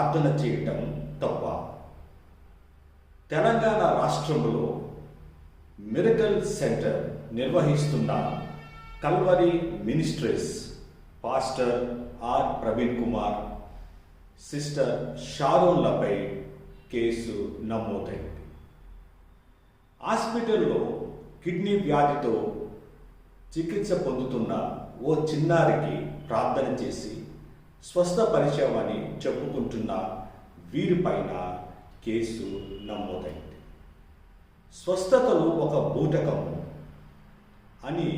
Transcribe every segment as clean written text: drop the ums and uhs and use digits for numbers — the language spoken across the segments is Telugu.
ప్రార్థన చేయటం తప్ప? తెలంగాణ రాష్ట్రంలో మిరకల్ సెంటర్ నిర్వహిస్తున్న Calvary ministries pastor R Praveen Kumar, sister షారోన్లపై కేసు నమోదైంది. హాస్పిటల్లో కిడ్నీ వ్యాధితో చికిత్స పొందుతున్న ఓ చిన్నారికి ప్రార్థన చేసి స్వస్థపరిచామని చెప్పుకుంటున్న వీరిపైన కేసు నమోదైంది. స్వస్థతలు ఒక బూటకము అని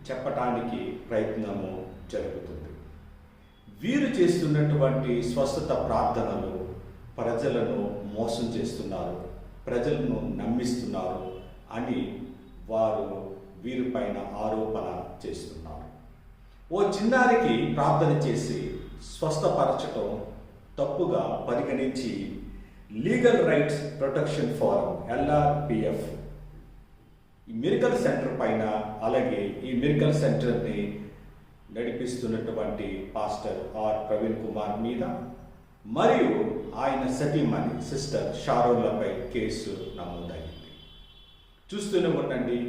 చెప్పటానికి ప్రయత్నము జరుగుతుంది. వీరు చేస్తున్నటువంటి స్వస్థత ప్రార్థనలు ప్రజలను మోసం చేస్తున్నారు, ప్రజలను నమ్మిస్తున్నారు అని వారు వీరిపైన ఆరోపణ చేస్తున్నారు. ఓ చిన్నారికి ప్రార్థన చేసి స్వస్థపరచటం తప్పుగా పరిగణించి legal rights protection forum LRPF ఈ మిరకల్ సెంటర్ పైన, అలాగే ఈ మిరకల్ సెంటర్ని నడిపిస్తున్నటువంటి పాస్టర్ ఆర్ ప్రవీణ్ కుమార్ మీద మరియు ఆయన సతీమణి సిస్టర్ షారోన్లపై కేసు నమోదైంది. చూస్తూనే ఉండండి.